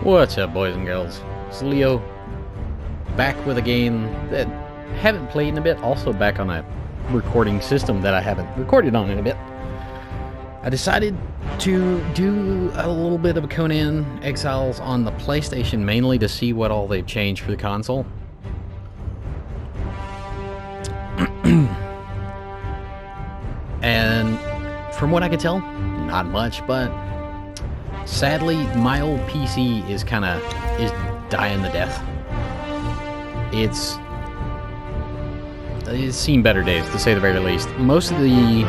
What's up, boys and girls? It's Leo, back with a game that I haven't played in a bit, also back on a recording system that I haven't recorded on in a bit. I decided to do a little bit of a Conan Exiles on the PlayStation, mainly to see what all they've changed for the console. And from what I could tell, not much, but sadly, my old PC is dying the death. It's seen better days, to say the very least. Most of the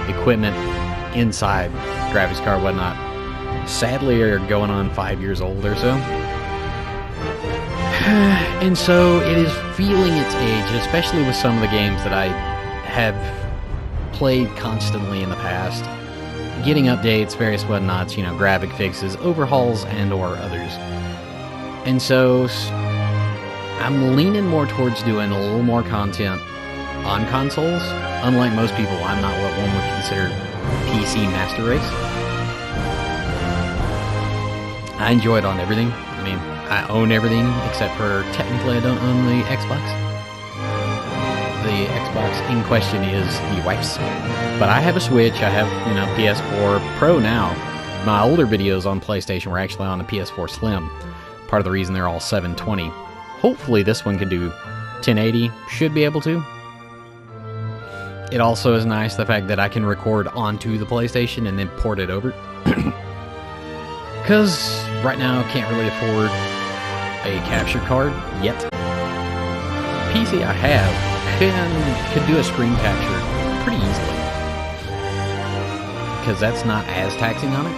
equipment inside, graphics card, whatnot, sadly are going on 5 years old or so. And so it is feeling its age, especially with some of the games that I have played constantly in the past. Getting updates, various whatnots, you know, graphic fixes, overhauls, and or others. And so I'm leaning more towards doing a little more content on consoles. Unlike most people, I'm not what one would consider PC master race. I enjoy it on everything. I mean, I own everything, except for technically I don't own the Xbox. The Xbox in question is the wife's. But I have a Switch, I have, you know, PS4 Pro now. My older videos on PlayStation were actually on the PS4 Slim. Part of the reason they're all 720. Hopefully this one can do 1080, should be able to. It also is nice the fact that I can record onto the PlayStation and then port it over. Because right now I can't really afford a capture card yet. PC I have could do a screen capture pretty easily, because that's not as taxing on it.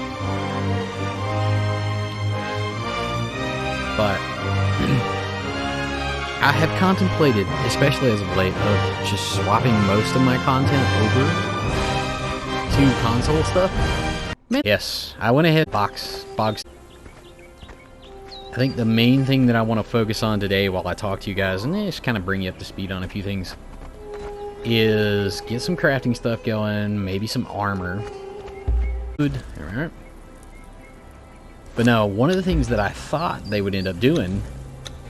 But I have contemplated, especially as of late, of just swapping most of my content over to console stuff. Yes, I went ahead box. I think the main thing that I want to focus on today while I talk to you guys, and just kind of bring you up to speed on a few things, is get some crafting stuff going, maybe some armor. Good. Alright. But no, one of the things that I thought they would end up doing,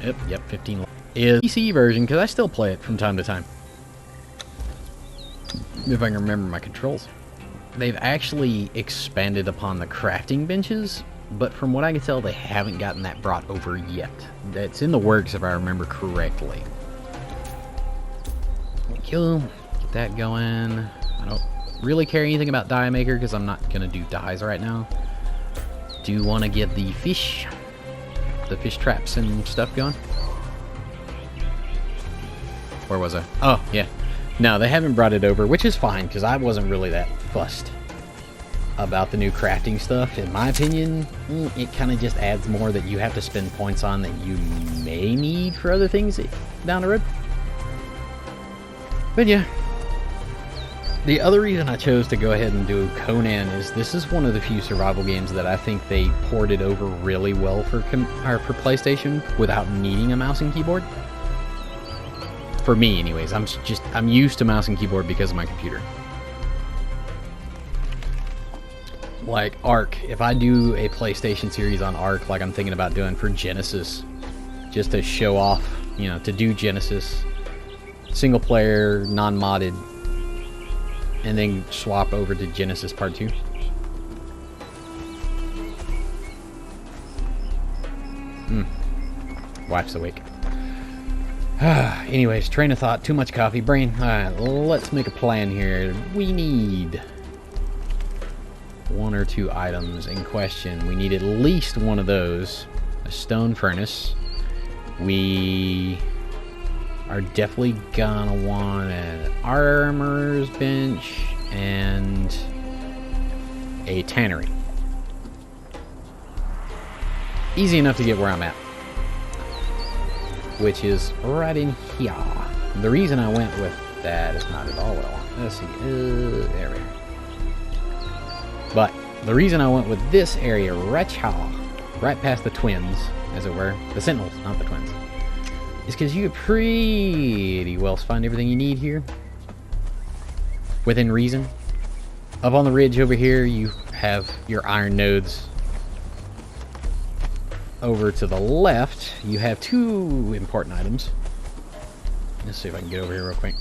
yep, 15, is PC version, because I still play it from time to time. If I can remember my controls. They've actually expanded upon the crafting benches, but from what I can tell, they haven't gotten that brought over yet. That's in the works, if I remember correctly. Thank you. Get that going. I don't really care anything about die maker, because I'm not going to do dyes right now. Do want to get the fish traps and stuff going. Where was I? Oh, yeah. No, they haven't brought it over, which is fine, because I wasn't really that fussed about the new crafting stuff. In my opinion, it kind of just adds more that you have to spend points on that you may need for other things down the road. But yeah, the other reason I chose to go ahead and do Conan is this is one of the few survival games that I think they ported over really well for PlayStation without needing a mouse and keyboard. For me, anyways. I'm used to mouse and keyboard because of my computer. Like Ark, if I do a PlayStation series on Ark, like I'm thinking about doing for Genesis, just to show off, you know, to do Genesis, single player, non-modded, and then swap over to Genesis Part 2. Wife's awake. Anyways, train of thought, too much coffee, brain. Alright, let's make a plan here. We need one or two items in question. We need at least one of those. A stone furnace. We are definitely gonna want an armorer's bench and a tannery. Easy enough to get where I'm at, which is right in here. The reason I went with that is not at all what I want. Let's see. There we are. But the reason I went with this area right here, right past the twins, as it were, the sentinels, not the twins, is because you could pretty well find everything you need here within reason. Up on the ridge over here, you have your iron nodes over to the left, you have two important items. Let's see if I can get over here real quick.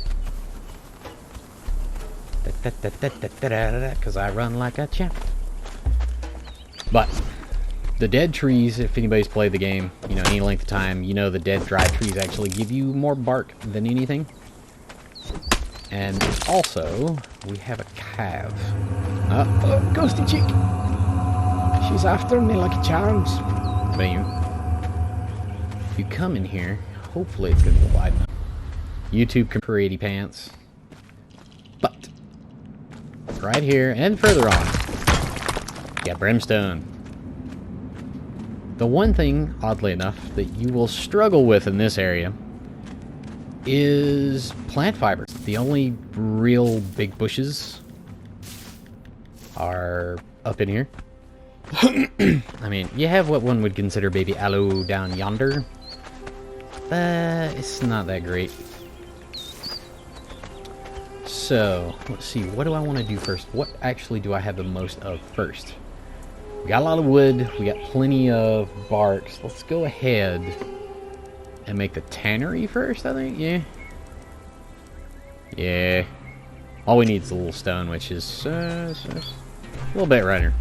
Because I run like a champ. But the dead trees, if anybody's played the game, you know, any length of time, you know the dead dry trees actually give you more bark than anything. And also, we have a calf. Oh, ghosty chick. She's after me like a charms. Bam. If you come in here, hopefully it's going to be wide enough. YouTube can for 80 pants. But right here and further on, you got brimstone. The one thing, oddly enough, that you will struggle with in this area is plant fibers. The only real big bushes are up in here. I mean, you have what one would consider baby aloe down yonder, but it's not that great. So, let's see, what do I want to do first? What actually do I have the most of first? We got a lot of wood, we got plenty of bark, so let's go ahead and make the tannery first, I think, yeah. Yeah. All we need is a little stone, which is a little bit right here.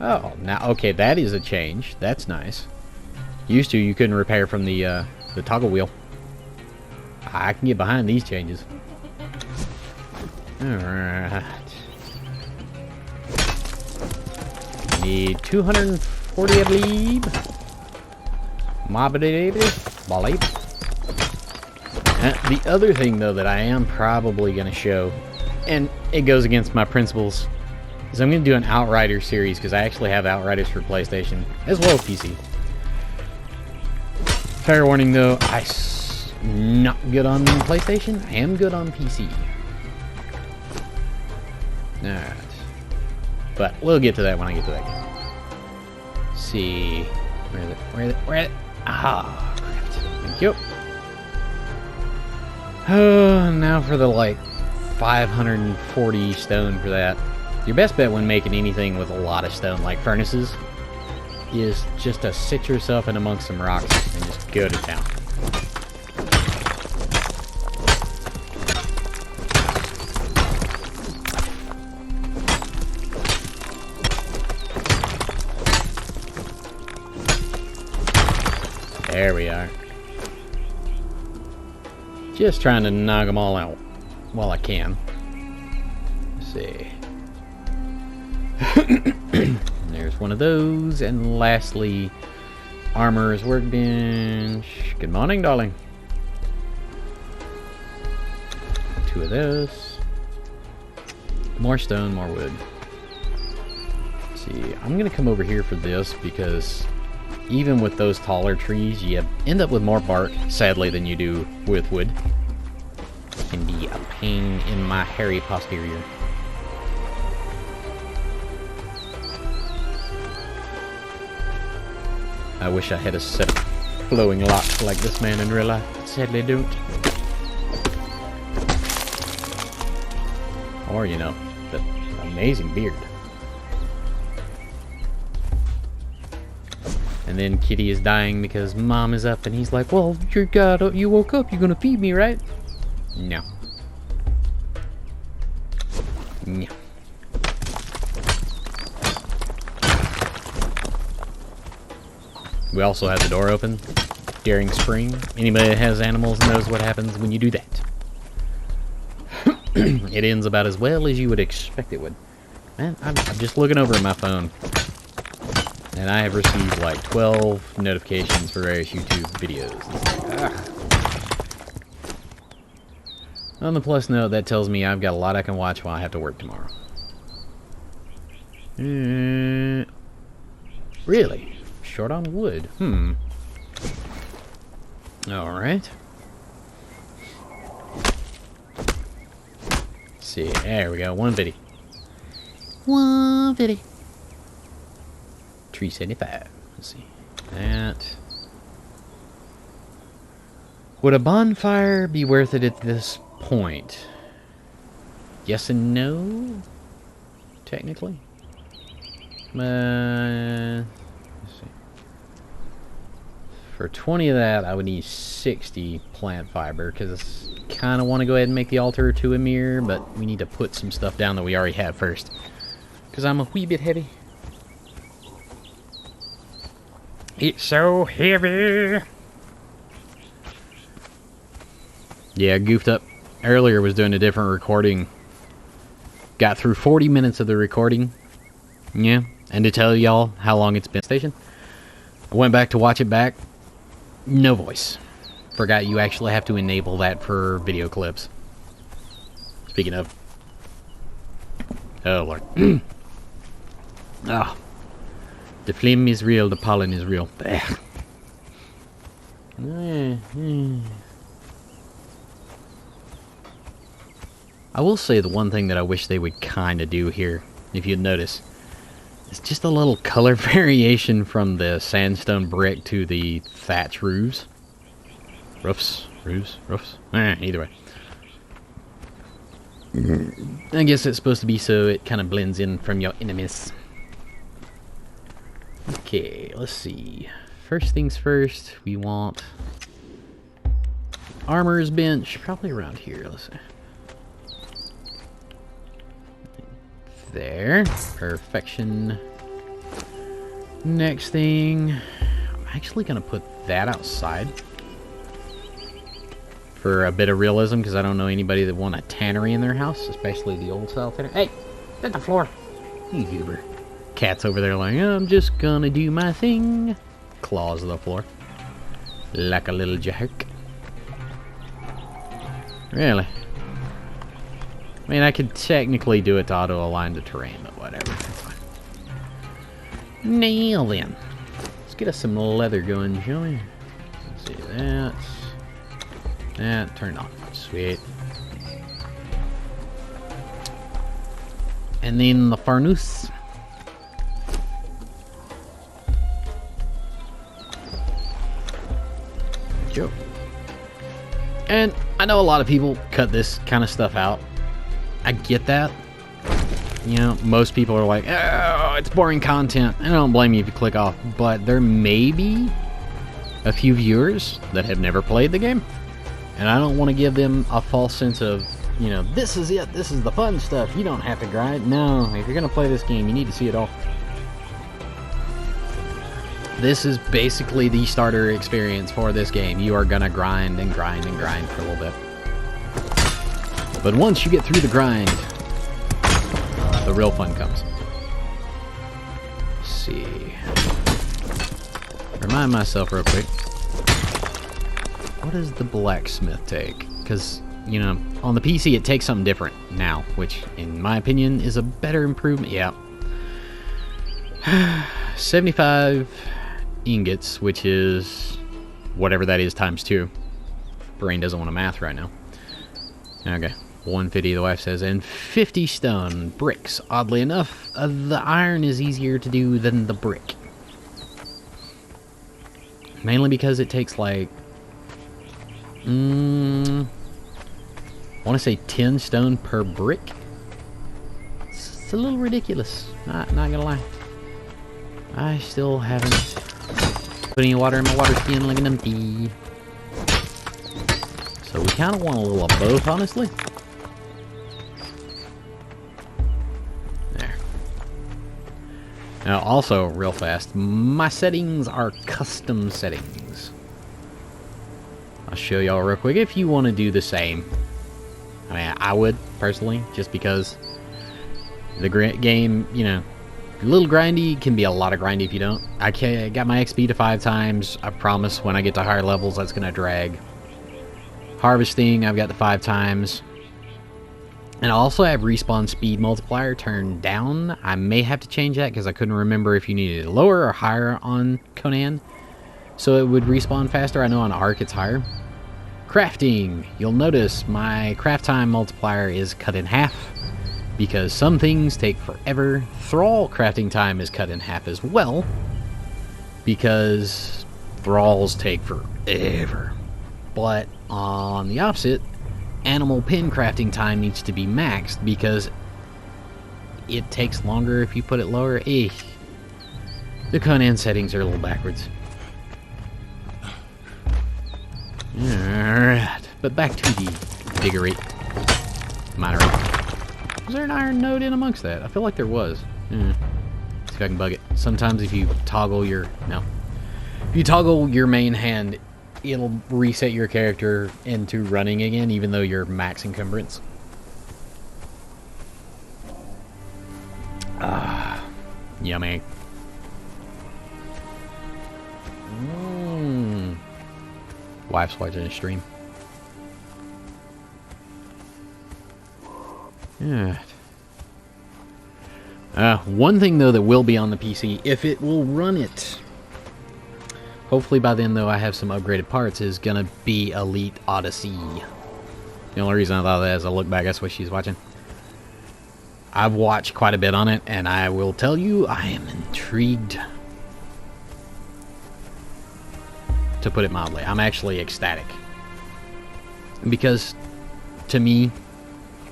Oh, now, okay, that is a change. That's nice. Used to, you couldn't repair from the toggle wheel. I can get behind these changes. Alright. Need 240, I believe. The other thing, though, that I am probably going to show, and it goes against my principles, is I'm going to do an Outrider series, because I actually have Outriders for PlayStation, as well as PC. Fair warning, though, I'm not good on PlayStation. I am good on PC. Alright. But we'll get to that when I get to that game. Let's see. Where is it? Where is it? Where is it? Ah, craft. Thank you. Now for the, like, 540 stone for that. Your best bet when making anything with a lot of stone, like furnaces, is just to sit yourself in amongst some rocks and just go to town. There we are. Just trying to knock them all out while I can. Let's see. There's one of those, and lastly, armorer's workbench. Good morning, darling. Two of those. More stone, more wood. Let's see, I'm gonna come over here for this because even with those taller trees, you end up with more bark, sadly, than you do with wood. It can be a pain in my hairy posterior. I wish I had a set of flowing locks like this man in real life, but sadly don't. Or, you know, the amazing beard. And then Kitty is dying because Mom is up and he's like, well, you woke up, you're gonna feed me, right? No. No. We also have the door open during spring. Anybody that has animals knows what happens when you do that. It ends about as well as you would expect it would. Man, I'm just looking over at my phone, and I have received like 12 notifications for various YouTube videos. On the plus note, that tells me I've got a lot I can watch while I have to work tomorrow. Really? Short on wood? Alright. See, there we go. 150. 150. 375. Let's see. That. Would a bonfire be worth it at this point? Yes and no. Technically. For 20 of that, I would need 60 plant fiber, because I kind of want to go ahead and make the altar to a mirror, but we need to put some stuff down that we already have first, because I'm a wee bit heavy. It's so heavy! Yeah, goofed up. Earlier was doing a different recording. Got through 40 minutes of the recording. Yeah, and to tell y'all how long it's been station, I went back to watch it back. No voice. Forgot you actually have to enable that for video clips. Speaking of. Oh, Lord. Ah. The phlegm is real, the pollen is real. I will say the one thing that I wish they would kind of do here, if you'd notice, is just a little color variation from the sandstone brick to the thatch roofs. Roofs? Either way. I guess it's supposed to be so it kind of blends in from your enemies. Okay, let's see. First things first, we want armor's bench, probably around here, let's see. There. Perfection. Next thing, I'm actually going to put that outside for a bit of realism, because I don't know anybody that want a tannery in their house, especially the old style tannery. Hey, hit the floor. You goober. Cat's over there like, I'm just going to do my thing. Claws of the floor. Like a little jerk. Really? I mean, I could technically do it to auto-align the terrain, but whatever. Nail then. Let's get us some leather going, shall we? Let's see that. That turned on. Sweet. And then the farnoose. Joe. And I know a lot of people cut this kind of stuff out. I get that. You know, most people are like, oh, it's boring content. I don't blame you if you click off. But there may be a few viewers that have never played the game. And I don't want to give them a false sense of, you know, this is it. This is the fun stuff. You don't have to grind. No, if you're going to play this game, you need to see it all. This is basically the starter experience for this game. You are going to grind and grind and grind for a little bit. But once you get through the grind, the real fun comes. Let's see. Remind myself real quick. What does the blacksmith take? Because, you know, on the PC it takes something different now, which, in my opinion, is a better improvement. Yeah. 75 ingots, which is whatever that is times 2. Brain doesn't want to math right now. Okay. 150, the wife says, and 50 stone bricks. Oddly enough, the iron is easier to do than the brick. Mainly because it takes like, I want to say 10 stone per brick. It's a little ridiculous. Not gonna lie. I still haven't put any water in my water skin like an empty. So we kind of want a little of both, honestly. Now, also, real fast, my settings are custom settings. I'll show y'all real quick if you want to do the same. I mean, I would, personally, just because the game, you know, a little grindy, can be a lot of grindy if you don't. I got my XP to 5 times. I promise when I get to higher levels, that's going to drag. Harvesting, I've got the 5 times. And I also have respawn speed multiplier turned down. I may have to change that because I couldn't remember if you needed it lower or higher on Conan. So it would respawn faster. I know on Ark it's higher. Crafting. You'll notice my craft time multiplier is cut in half because some things take forever. Thrall crafting time is cut in half as well because thralls take forever. But on the opposite, animal pin crafting time needs to be maxed because it takes longer if you put it lower. The Conan settings are a little backwards. Alright, but back to the diggerate. Minerate. Was there an iron node in amongst that? I feel like there was. See if I can bug it. Sometimes if you toggle your... No. If you toggle your main hand, it'll reset your character into running again, even though you're max encumbrance. Yummy. Wife's watching a stream. Yeah. One thing though that will be on the PC, if it will run it, hopefully by then though I have some upgraded parts, is gonna be Elite Odyssey. The only reason I thought of that is I look back, that's what she's watching. I've watched quite a bit on it, and I will tell you, I am intrigued. To put it mildly, I'm actually ecstatic. Because, to me,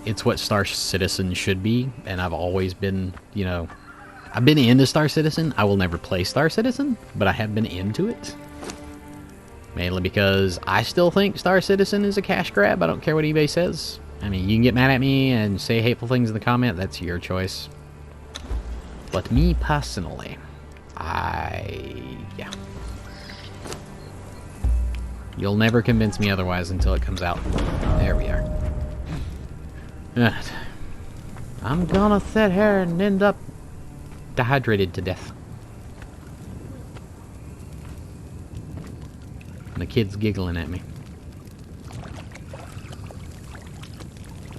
it's what Star Citizen should be, and I've always been, you know... I've been into Star Citizen. I will never play Star Citizen, but I have been into it. Mainly because I still think Star Citizen is a cash grab. I don't care what eBay says. I mean, you can get mad at me and say hateful things in the comment. That's your choice. But me personally, yeah. You'll never convince me otherwise until it comes out. There we are. Right. I'm gonna sit here and end up dehydrated to death. And the kid's giggling at me.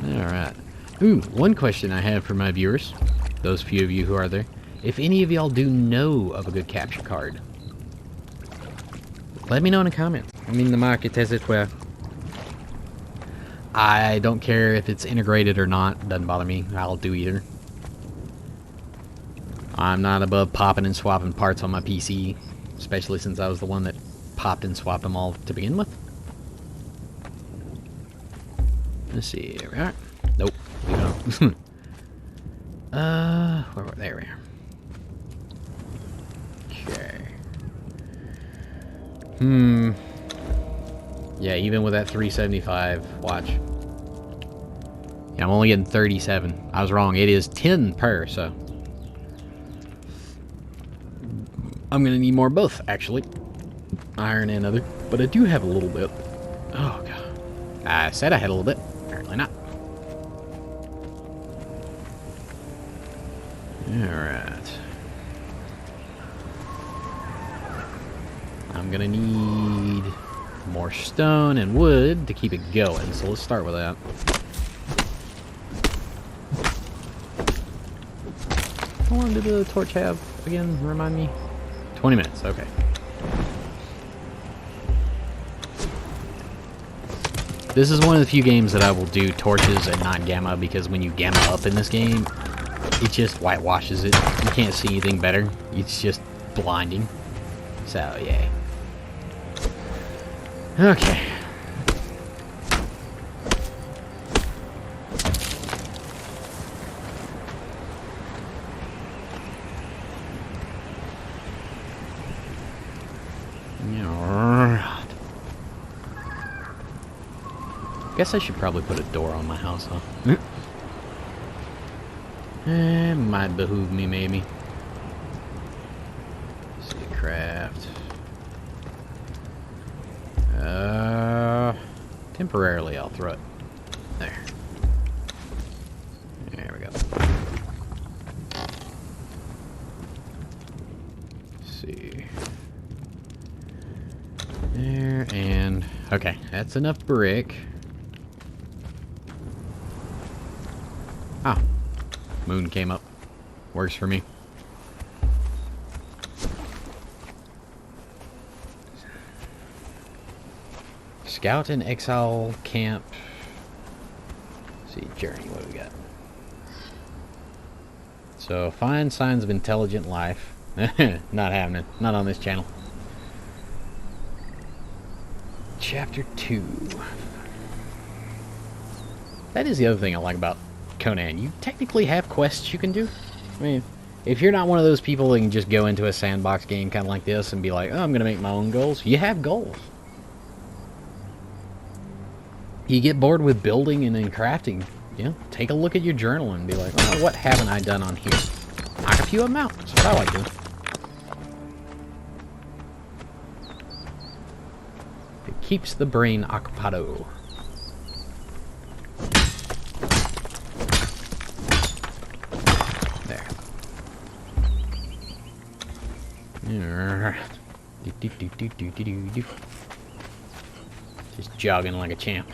Alright. Ooh, one question I have for my viewers, those few of you who are there. If any of y'all do know of a good capture card, let me know in the comments. I mean, the market has it where I don't care if it's integrated or not. Doesn't bother me. I'll do either. I'm not above popping and swapping parts on my PC, especially since I was the one that popped and swapped them all to begin with. Let's see. There we are. Nope. Leave it on. There we are. Okay. Yeah, even with that 375, watch. Yeah, I'm only getting 37. I was wrong. It is 10 per, so. I'm gonna need more of both, actually. Iron and other. But I do have a little bit. Oh, God. I said I had a little bit. Apparently not. Alright. I'm gonna need more stone and wood to keep it going, so let's start with that. How long did the torch have again? Remind me? 20 minutes, okay. This is one of the few games that I will do torches and not gamma, because when you gamma up in this game, it just whitewashes it. You can't see anything better. It's just blinding. So, yeah. Okay. Guess I should probably put a door on my house, huh? It might behoove me, maybe. Let's see, craft. Temporarily, I'll throw it. There. There we go. Let's see. There, and... okay, that's enough brick. Ah, moon came up. Works for me. Scout and Exile Camp. Let's see, journey, what do we got? So, find signs of intelligent life. Not happening. Not on this channel. Chapter 2. That is the other thing I like about Conan. You technically have quests you can do. I mean, if you're not one of those people that can just go into a sandbox game kind of like this and be like, oh, I'm going to make my own goals, you have goals. you get bored with building and then crafting, you know, take a look at your journal and be like, oh, what haven't I done on here? Knock a few of them out. That's what I like doing. It keeps the brain occupado. There. Just jogging like a champ.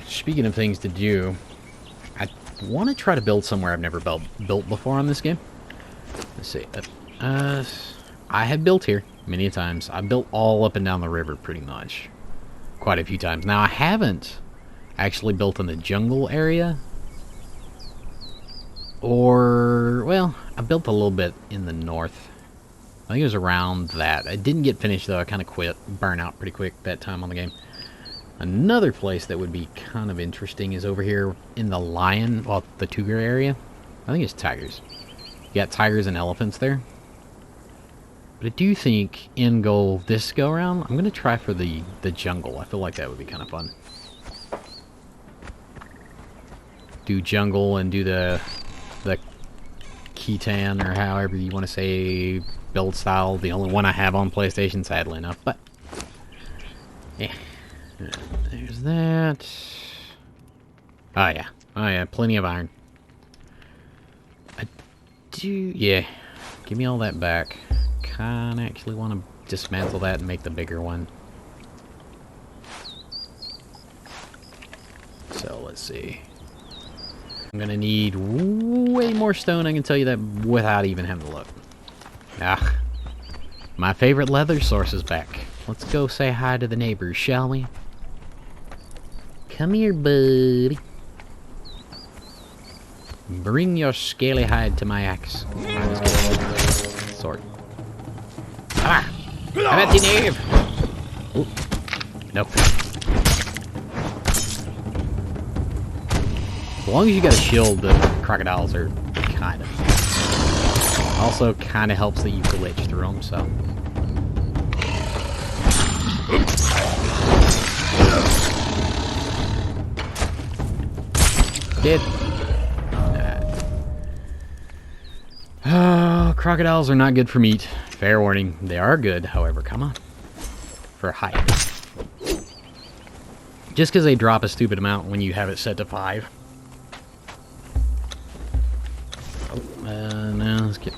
Speaking of things to do, I want to try to build somewhere I've never built before on this game. Let's see. I have built here many times. I've built all up and down the river pretty much. Quite a few times. Now, I haven't actually built in the jungle area. Or, well, I built a little bit in the north. I think it was around that. I didn't get finished, though. I kind of quit. Burn out pretty quick that time on the game. Another place that would be kind of interesting is over here in the lion, well, the tiger area. I think it's tigers. You got tigers and elephants there. But I do think in goal this go around, I'm going to try for the jungle. I feel like that would be kind of fun. Do jungle and do the Khitan, or however you want to say, build style. The only one I have on PlayStation, sadly enough. But, yeah. There's that. Oh, yeah. Oh, yeah. Plenty of iron. I do... Yeah. Give me all that back. Kinda actually want to dismantle that and make the bigger one. So, let's see. I'm gonna need way more stone, I can tell you that without even having to look. Ah, my favorite leather source is back. Let's go say hi to the neighbors, shall we? Come here, buddy. Bring your scaly hide to my axe. Sword. Ah! I'm at the knave! Ooh. Nope. As long as you got a shield, the crocodiles are kind of... Also, kind of helps that you glitch through them, so... Dead. Oh, crocodiles are not good for meat. Fair warning. They are good, however, come on. For height. Just because they drop a stupid amount when you have it set to 5. No, let's get...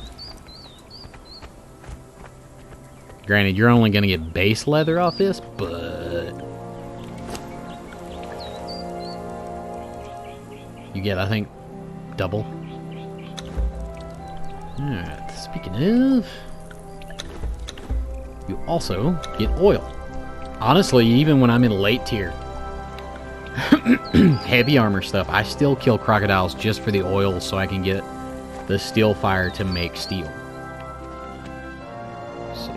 Granted, you're only going to get base leather off this, but... You get, I think, double. Alright, speaking of... You also get oil. Honestly, even when I'm in late tier heavy armor stuff, I still kill crocodiles just for the oil so I can get the steel fire to make steel. Let's see.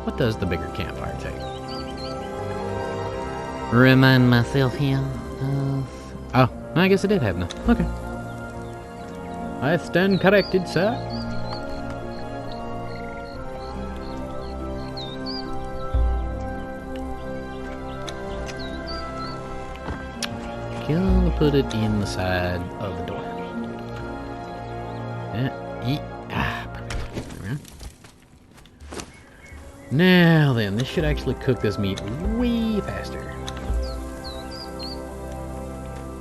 What does the bigger campfire take? Remind myself here of... Oh, I guess I did have enough. Okay. I stand corrected, sir. Gonna put it in the side of the door. Perfect. Now then, this should actually cook this meat way faster.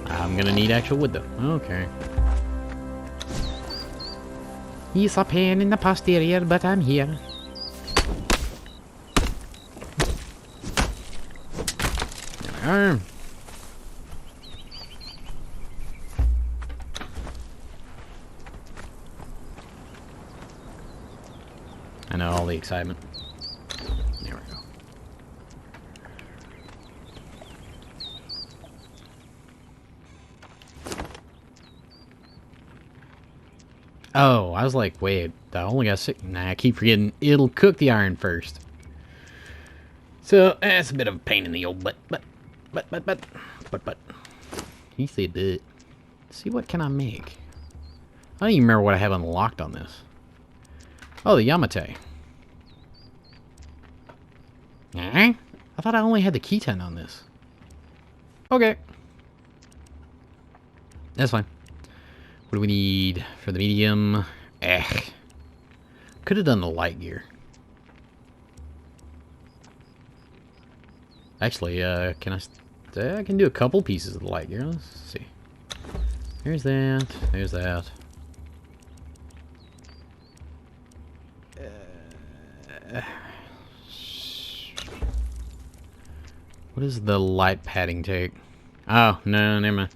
I'm gonna need actual wood though. Okay. He's a pain in the posterior, but I'm here. There we are. I know all the excitement. There we go. Oh, I was like, wait, I only got 6. Nah, I keep forgetting it'll cook the iron first. So, that's a bit of a pain in the old butt. But. He said that. See, what can I make? I don't even remember what I have unlocked on this. Oh, the Yamate. I thought I only had the keyten on this. Okay. That's fine. What do we need for the medium? Could have done the light gear. Actually, can I can do a couple pieces of the light gear. Let's see. There's that. There's that. What does the light padding take? Oh, no, never mind.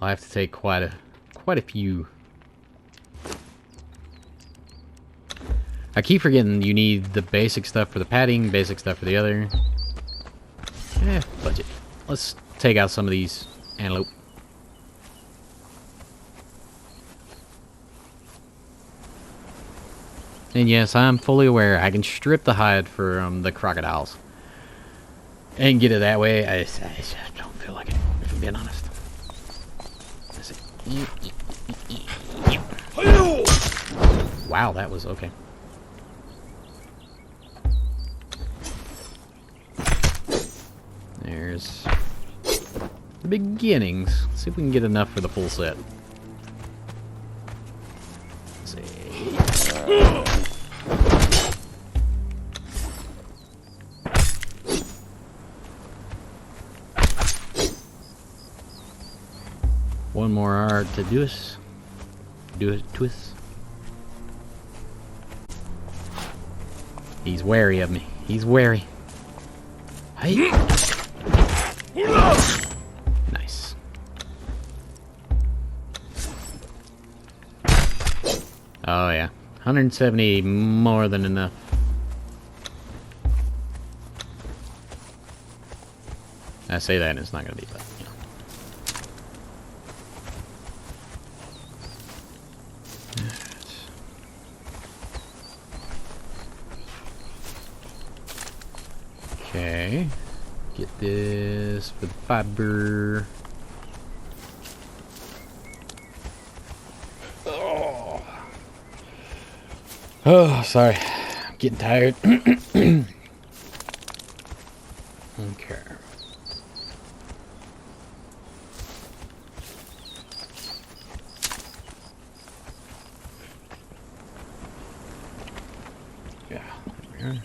I'll have to take quite a few. I keep forgetting you need the basic stuff for the padding, basic stuff for the other. Budget. Let's take out some of these antelope. And yes, I'm fully aware I can strip the hide for the crocodiles. And get it that way. I just don't feel like it, if I'm being honest. Wow, that was okay. There's the beginnings. Let's see if we can get enough for the full set. Let's see. One more art to do us. Do it to us. He's wary of me. He's wary. Hey. Nice. Oh yeah. 170 more than enough. I say that and it's not gonna be, but you know. Okay, get this for the fiber. Oh, sorry. I'm getting tired. Okay. Yeah, there we are.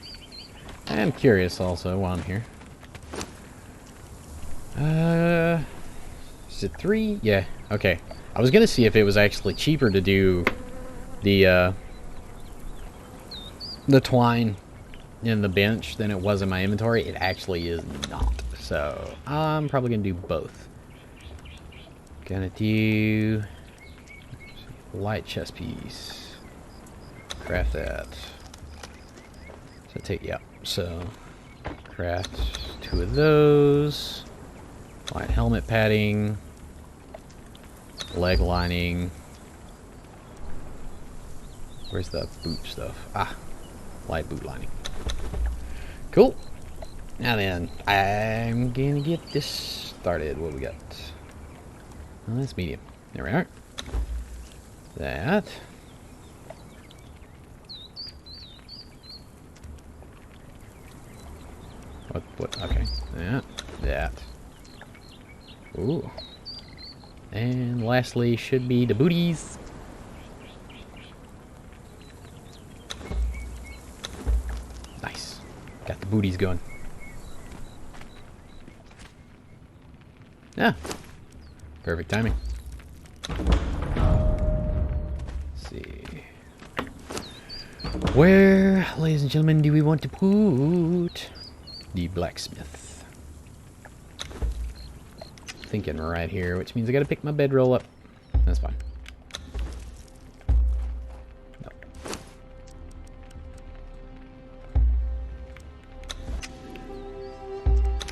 I'm curious also while I'm here. Is it 3? Yeah, okay. I was gonna see if it was actually cheaper to do the twine in the bench than it was in my inventory. It actually is not. So I'm probably gonna do both. Gonna do light chest piece. Craft that. So take, yeah. So craft 2 of those. Light helmet padding. Leg lining. Where's the boot stuff? Ah, light boot lining. Cool. Now then, I'm gonna get this started. What we got? Oh, that's medium. There we are. That. What? Okay. That. Ooh. And lastly should be the booties. Nice. Got the booties going. Yeah. Perfect timing. Let's see. Where, ladies and gentlemen, do we want to put the blacksmith? Thinking right here, which means I gotta pick my bedroll up. That's fine. Nope.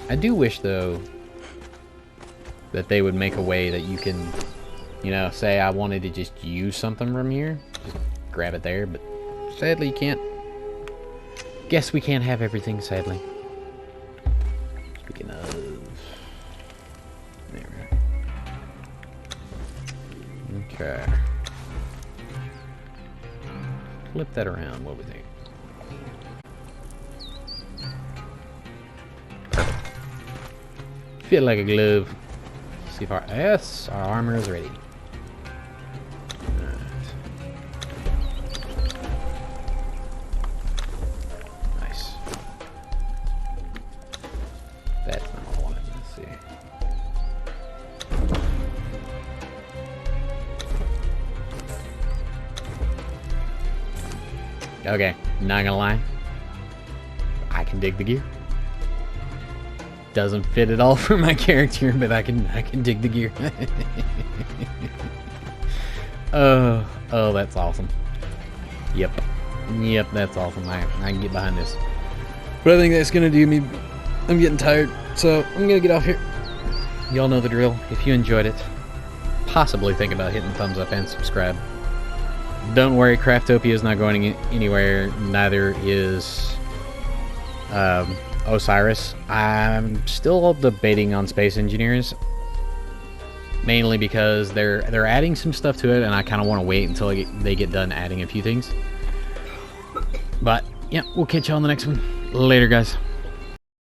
I do wish, though, that they would make a way that you can, you know, say I wanted to just use something from here, just grab it there, but sadly you can't. Guess we can't have everything, sadly. Speaking of... There we go. Okay. flip that around. What we think? Perfect. Fit like a glove. See if our armor is ready. Nice. That's not what I wanted. Let's see. Okay, not gonna lie. I can dig the gear. Doesn't fit at all for my character, but I can dig the gear. Oh, that's awesome. Yep, that's awesome. I can get behind this. But I think that's gonna do me. I'm getting tired, so I'm gonna get off here. Y'all know the drill. If you enjoyed it, possibly think about hitting thumbs up and subscribe. Don't worry, Craftopia is not going anywhere. Neither is Osiris. I'm still debating on Space Engineers, mainly because they're adding some stuff to it, and I kind of want to wait until they get done adding a few things. But yeah, we'll catch you on the next one. Later, guys.